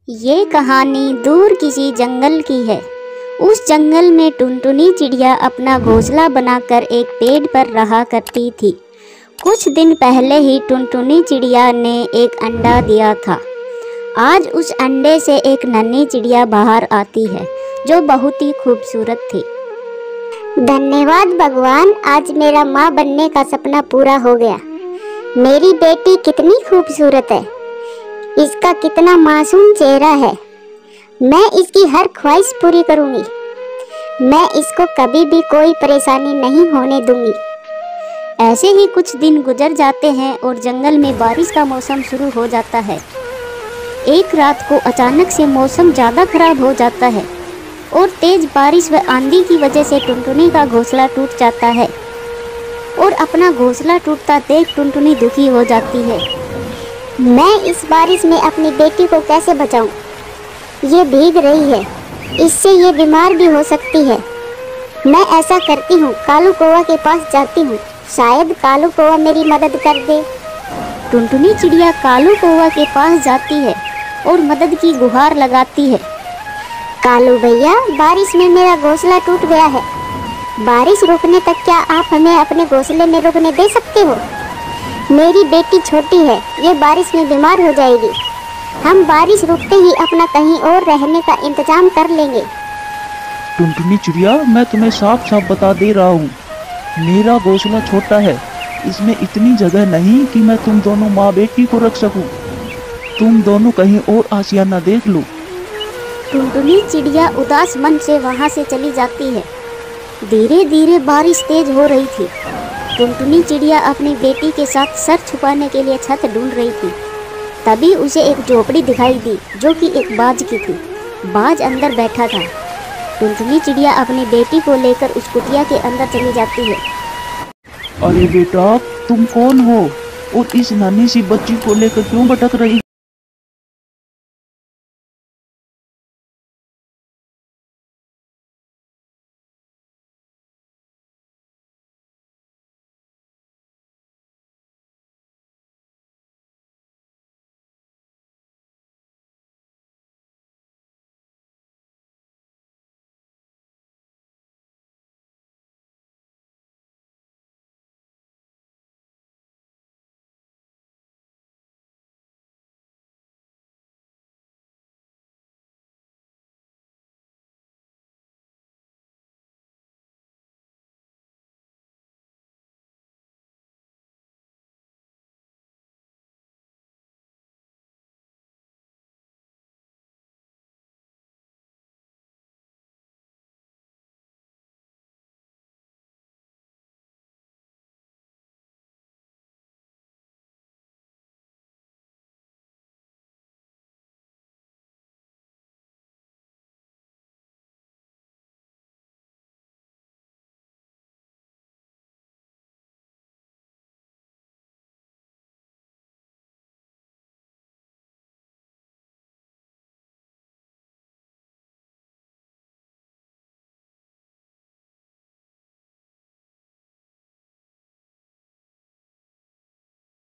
ये कहानी दूर किसी जंगल की है। उस जंगल में टुनटुनी चिड़िया अपना घोंसला बनाकर एक पेड़ पर रहा करती थी। कुछ दिन पहले ही टुनटुनी चिड़िया ने एक अंडा दिया था। आज उस अंडे से एक नन्ही चिड़िया बाहर आती है जो बहुत ही खूबसूरत थी। धन्यवाद भगवान, आज मेरा माँ बनने का सपना पूरा हो गया। मेरी बेटी कितनी खूबसूरत है, इसका कितना मासूम चेहरा है। मैं इसकी हर ख्वाहिश पूरी करूंगी। मैं इसको कभी भी कोई परेशानी नहीं होने दूंगी। ऐसे ही कुछ दिन गुजर जाते हैं और जंगल में बारिश का मौसम शुरू हो जाता है। एक रात को अचानक से मौसम ज़्यादा खराब हो जाता है और तेज बारिश व आंधी की वजह से टुनटुनी का घोंसला टूट जाता है। और अपना घोंसला टूटता देख टुनटुनी दुखी हो जाती है। मैं इस बारिश में अपनी बेटी को कैसे बचाऊं? ये भीग रही है, इससे ये बीमार भी हो सकती है। मैं ऐसा करती हूँ, कालू कौवा के पास जाती हूँ, शायद कालू कौवा मेरी मदद कर दे। टुनटुनी चिड़िया कालू कौवा के पास जाती है और मदद की गुहार लगाती है। कालू भैया, बारिश में मेरा घोंसला टूट गया है। बारिश रुकने तक क्या आप हमें अपने घोंसले में रुकने दे सकते हो? मेरी बेटी छोटी है, ये बारिश में बीमार हो जाएगी। हम बारिश रुकते ही अपना कहीं और रहने का इंतजाम कर लेंगे। टुनटुनी चिड़िया, मैं तुम्हें साफ साफ बता दे रहा हूँ, मेरा घोंसला छोटा है, इसमें इतनी जगह नहीं कि मैं तुम दोनों माँ बेटी को रख सकूं। तुम दोनों कहीं और आशियाना देख लो। टुनटुनी चिड़िया उदास मन से वहाँ से चली जाती है। धीरे धीरे बारिश तेज हो रही थी। टुनटुनी चिड़िया अपनी बेटी के साथ सर छुपाने के लिए छत ढूंढ रही थी। तभी उसे एक झोपड़ी दिखाई दी जो कि एक बाज की थी। बाज अंदर बैठा था। टुनटुनी चिड़िया अपनी बेटी को लेकर उस कुटिया के अंदर चली जाती है। अरे बेटा, तुम कौन हो और इस नानी सी बच्ची को लेकर क्यों भटक रही?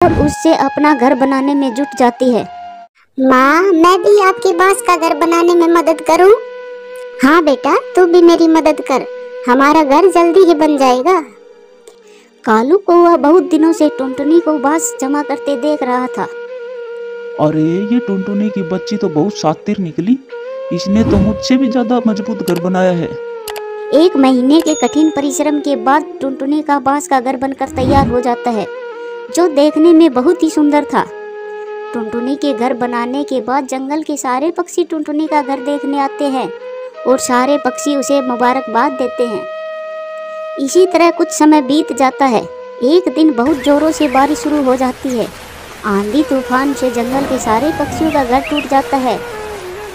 और उससे अपना घर बनाने में जुट जाती है। माँ, मैं भी आपके बांस का घर बनाने में मदद करूं? हाँ बेटा, तू भी मेरी मदद कर, हमारा घर जल्दी ही बन जाएगा। कालू कौवा बहुत दिनों से टुनटुनी को बांस जमा करते देख रहा था। अरे ये टुनटुनी की बच्ची तो बहुत शातिर निकली, इसने तो मुझसे भी ज्यादा मजबूत घर बनाया है। एक महीने के कठिन परिश्रम के बाद टुनटुनी का बांस का घर बनकर तैयार हो जाता है जो देखने में बहुत ही सुंदर था। टुनटुनी के घर बनाने के बाद जंगल के सारे पक्षी टुनटुनी का घर देखने आते हैं और सारे पक्षी उसे मुबारकबाद देते हैं। इसी तरह कुछ समय बीत जाता है। एक दिन बहुत जोरों से बारिश शुरू हो जाती है। आंधी तूफान से जंगल के सारे पक्षियों का घर टूट जाता है,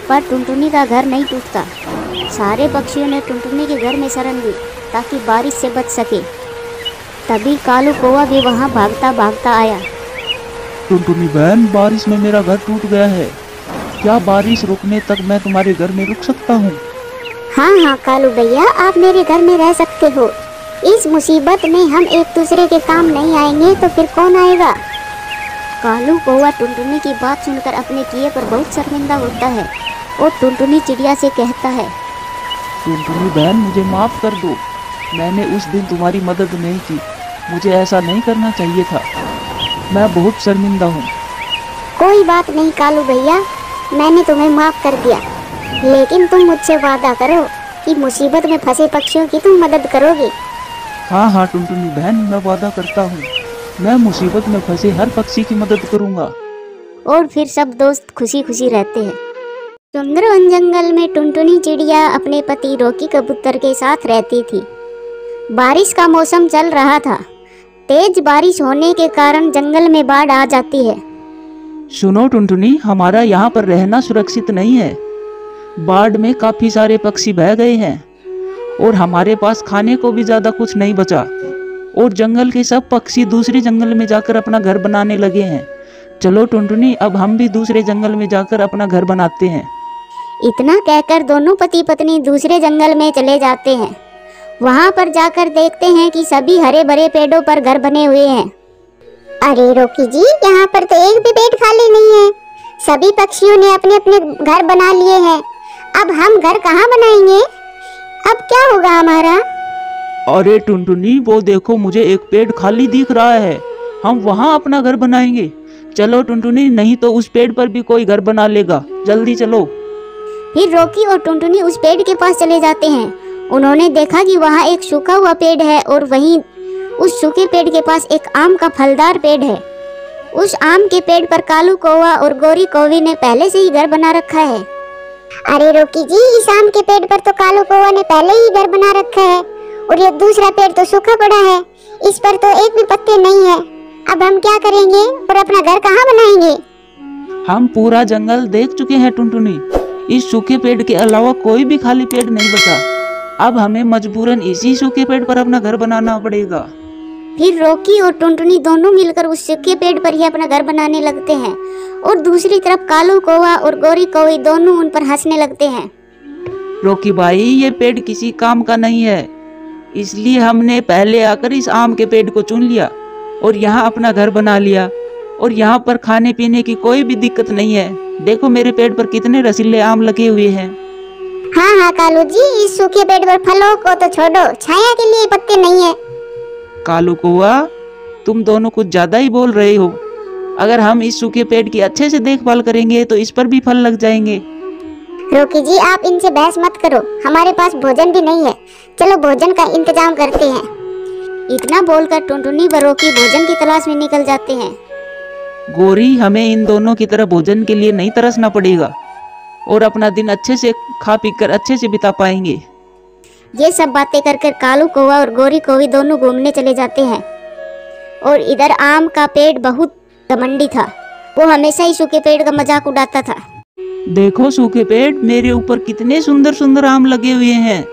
पर टुनटुनी का घर नहीं टूटता। सारे पक्षियों ने टुनटुनी के घर में शरण ली ताकि बारिश से बच सके। तभी कालू कौवा भी वहाँ भागता भागता आया। टुनटुनी बहन, बारिश में मेरा घर टूट गया है, क्या बारिश रुकने तक मैं तुम्हारे घर में रुक सकता हूँ? हाँ हाँ कालू भैया, आप मेरे घर में रह सकते हो। इस मुसीबत में हम एक दूसरे के काम नहीं आएंगे तो फिर कौन आएगा? कालू कौवा टुनटुनी की बात सुनकर अपने किए पर बहुत शर्मिंदा होता है और टुनटुनी चिड़िया से कहता है, टुनटुनी बहन, मुझे माफ़ कर दो। मैंने उस दिन तुम्हारी मदद नहीं की। मुझे ऐसा नहीं करना चाहिए था। मैं बहुत शर्मिंदा हूँ। कोई बात नहीं कालू भैया, मैंने तुम्हें माफ कर दिया, लेकिन तुम मुझसे वादा करो कि मुसीबत में फंसे पक्षियों की तुम मदद करोगे। हाँ हाँ टुनटुनी बहन, मैं वादा करता हूँ। मैं मुसीबत में फंसे हर पक्षी की मदद करूँगा। और फिर सब दोस्त खुशी खुशी रहते हैं। सुंदरवन जंगल में टुनटुनी चिड़िया अपने पति रॉकी कबूतर के साथ रहती थी। बारिश का मौसम चल रहा था। तेज बारिश होने के कारण जंगल में बाढ़ आ जाती है। सुनो टुनटुनी, हमारा यहाँ पर रहना सुरक्षित नहीं है। बाढ़ में काफी सारे पक्षी बह गए हैं और हमारे पास खाने को भी ज्यादा कुछ नहीं बचा और जंगल के सब पक्षी दूसरे जंगल में जाकर अपना घर बनाने लगे हैं। चलो टुनटुनी, अब हम भी दूसरे जंगल में जाकर अपना घर बनाते हैं। इतना कहकर दोनों पति पत्नी दूसरे जंगल में चले जाते हैं। वहां पर जाकर देखते हैं कि सभी हरे भरे पेड़ों पर घर बने हुए हैं। अरे रॉकी जी, यहाँ पर तो एक भी पेड़ खाली नहीं है। सभी पक्षियों ने अपने अपने घर बना लिए हैं। अब हम घर कहाँ बनाएंगे? अब क्या होगा हमारा? अरे टुनटुनी, वो देखो, मुझे एक पेड़ खाली दिख रहा है। हम वहाँ अपना घर बनाएंगे। चलो टुनटुनी, नहीं तो उस पेड़ पर भी कोई घर बना लेगा। जल्दी चलो। फिर रॉकी और टुनटुनी उस पेड़ के पास चले जाते हैं। उन्होंने देखा कि वहाँ एक सूखा हुआ पेड़ है और वहीं उस सूखे पेड़ के पास एक आम का फलदार पेड़ है। उस आम के पेड़ पर कालू कौवा और गोरी कौवी ने पहले से ही घर बना रखा है। अरे रॉकी जी, इस आम के पेड़ पर तो कालू कौवा ने पहले ही घर बना रखा है और ये दूसरा पेड़ तो सूखा पड़ा है। इस पर तो एक भी पत्ते नहीं है। अब हम क्या करेंगे और अपना घर कहाँ बनाएंगे? हम पूरा जंगल देख चुके हैं टुनटुनी। इस सूखे पेड़ के अलावा कोई भी खाली पेड़ नहीं बचा। अब हमें मजबूरन इसी सूखे पेड़ पर अपना घर बनाना पड़ेगा। फिर रॉकी और टुनटुनी दोनों मिलकर उस सूखे पेड़ पर ही अपना घर बनाने लगते हैं और दूसरी तरफ कालू कौवा और गोरी कौवी दोनों उन पर हंसने लगते हैं। रॉकी भाई, ये पेड़ किसी काम का नहीं है, इसलिए हमने पहले आकर इस आम के पेड़ को चुन लिया और यहाँ अपना घर बना लिया। और यहाँ पर खाने पीने की कोई भी दिक्कत नहीं है। देखो मेरे पेड़ पर कितने रसीले आम लगे हुए हैं। हाँ हाँ कालू जी, इस सूखे पेड़ पर फलों को तो छोड़ो, छाया के लिए पत्ते नहीं है। कालू कौवा, तुम दोनों कुछ ज्यादा ही बोल रहे हो। अगर हम इस सूखे पेड़ की अच्छे से देखभाल करेंगे तो इस पर भी फल लग जाएंगे। रॉकी जी, आप इनसे बहस मत करो, हमारे पास भोजन भी नहीं है। चलो भोजन का इंतजाम करते हैं। इतना बोलकर टुनटुनी व रॉकी भोजन की तलाश में निकल जाते हैं। गोरी, हमें इन दोनों की तरह भोजन के लिए नहीं तरसना पड़ेगा और अपना दिन अच्छे से खा पी कर अच्छे से बिता पाएंगे। ये सब बातें कर कर कालू कौवा और गोरी कौवी दोनों घूमने चले जाते हैं। और इधर आम का पेड़ बहुत घमंडी था। वो हमेशा ही सूखे पेड़ का मजाक उड़ाता था। देखो सूखे पेड़, मेरे ऊपर कितने सुंदर सुंदर आम लगे हुए हैं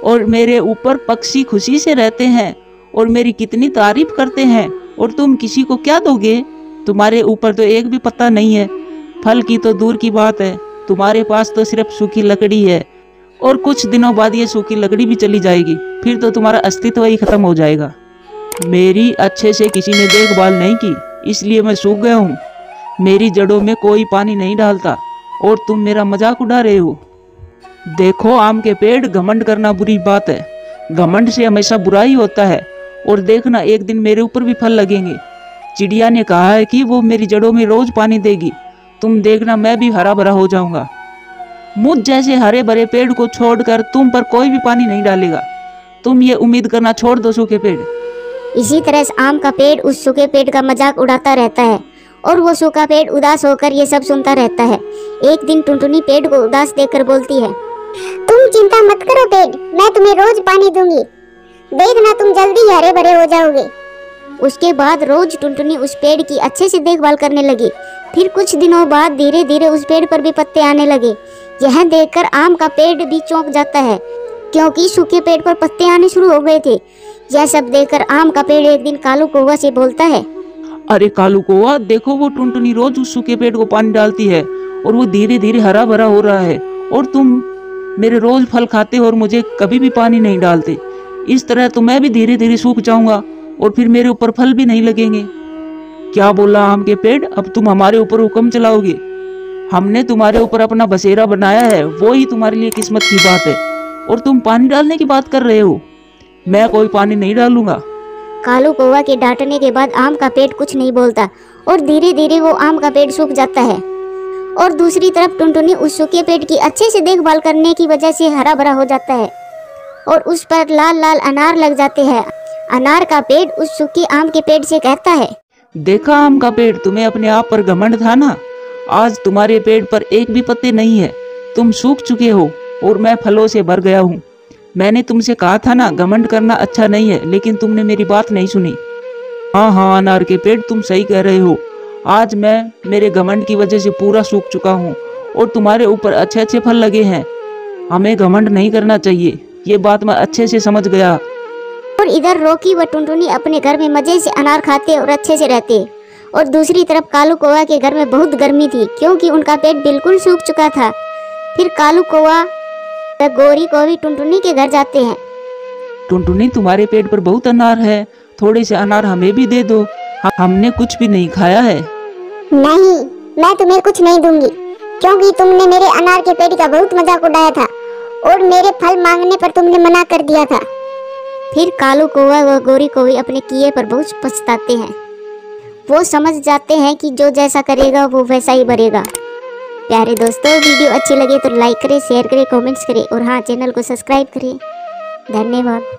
और मेरे ऊपर पक्षी खुशी से रहते हैं और मेरी कितनी तारीफ करते हैं, और तुम किसी को क्या दोगे? तुम्हारे ऊपर तो एक भी पत्ता नहीं है। फल की तो दूर की बात है, तुम्हारे पास तो सिर्फ सूखी लकड़ी है और कुछ दिनों बाद ये सूखी लकड़ी भी चली जाएगी। फिर तो तुम्हारा अस्तित्व ही खत्म हो जाएगा। मेरी अच्छे से किसी ने देखभाल नहीं की, इसलिए मैं सूख गया हूँ। मेरी जड़ों में कोई पानी नहीं डालता और तुम मेरा मजाक उड़ा रहे हो। देखो आम के पेड़, घमंड करना बुरी बात है। घमंड से हमेशा बुरा ही होता है। और देखना, एक दिन मेरे ऊपर भी फल लगेंगे। चिड़िया ने कहा है कि वो मेरी जड़ों में रोज पानी देगी। तुम देखना, मैं भी हरा भरा हो जाऊंगा। मुझ जैसे हरे भरे पेड़ को छोड़कर तुम पर कोई भी पानी नहीं डालेगा। तुम ये उम्मीद करना छोड़ दो सूखे पेड़। इसी तरह से आम का पेड़ उस सूखे पेड़ का मजाक उड़ाता रहता है और वो सूखा पेड़ उदास होकर ये सब सुनता रहता है। एक दिन टुनटुनी पेड़ को उदास देखकर बोलती है, तुम चिंता मत करो पेड़, मैं तुम्हें रोज पानी दूंगी। देखना, तुम जल्दी ही हरे भरे हो जाओगे। उसके बाद रोज टुनटुनी उस पेड़ की अच्छे से देखभाल करने लगी। फिर कुछ दिनों बाद धीरे धीरे उस पेड़ पर भी पत्ते आने लगे। यह देखकर आम का पेड़ भी चौंक जाता है, क्योंकि सूखे पेड़ पर पत्ते आने शुरू हो गए थे। यह सब देखकर आम का पेड़ एक दिन कालू कौवा से बोलता है, अरे कालू कौवा, देखो वो टुनटुनी रोज उस सूखे पेड़ को पानी डालती है और वो धीरे धीरे हरा भरा हो रहा है, और तुम मेरे रोज फल खाते हो और मुझे कभी भी पानी नहीं डालते। इस तरह तो मैं भी धीरे धीरे सूख जाऊंगा और फिर मेरे ऊपर फल भी नहीं लगेंगे। क्या बोला आम के पेड़? अब तुम हमारे ऊपर हुक्म चलाओगे? हमने तुम्हारे ऊपर अपना बसेरा बनाया है, वो ही तुम्हारे लिए किस्मत की बात है। और तुम पानी डालने की बात कर रहे हो? मैं कोई पानी नहीं डालूंगा। कालू कौवा के डांटने के बाद आम का पेड़ कुछ नहीं बोलता और धीरे धीरे वो आम का पेड़ सूख जाता है। और दूसरी तरफ टुनटुनी उस सूखे पेड़ की अच्छे से देखभाल करने की वजह से हरा भरा हो जाता है और उस पर लाल लाल अनार लग जाते हैं। अनार का पेड़ उस सूखे आम के पेड़ से कहता है, देखा आम का पेड़, तुम्हें अपने आप पर घमंड था ना? आज तुम्हारे पेड़ पर एक भी पत्ते नहीं है, तुम सूख चुके हो और मैं फलों से भर गया हूँ। मैंने तुमसे कहा था ना, घमंड करना अच्छा नहीं है, लेकिन तुमने मेरी बात नहीं सुनी। हाँ हाँ अनार के पेड़, तुम सही कह रहे हो। आज मैं मेरे घमंड की वजह से पूरा सूख चुका हूँ और तुम्हारे ऊपर अच्छे अच्छे फल लगे हैं। हमें घमंड नहीं करना चाहिए, ये बात मैं अच्छे से समझ गया। और इधर रॉकी व टुनटुनी अपने घर में मजे से अनार खाते और अच्छे से रहते। और दूसरी तरफ कालू कौवा के घर में बहुत गर्मी थी क्योंकि उनका पेट बिल्कुल सूख चुका था। फिर कालू कौवा व गोरी कौवी टुनटुनी के घर जाते हैं। टुनटुनी, तुम्हारे पेट पर बहुत अनार है, थोड़े से अनार हमें भी दे दो, हमने कुछ भी नहीं खाया है। नहीं, मैं तुम्हें कुछ नहीं दूंगी क्योंकि तुमने मेरे अनार के पेड़ का बहुत मजाक उड़ाया था और मेरे फल मांगने पर तुमने मना कर दिया था। फिर कालू कौवा व गोरी कौवी अपने किए पर बहुत पछताते हैं। वो समझ जाते हैं कि जो जैसा करेगा वो वैसा ही भरेगा। प्यारे दोस्तों, वीडियो अच्छी लगे तो लाइक करें, शेयर करें, कमेंट्स करें और हाँ, चैनल को सब्सक्राइब करें। धन्यवाद।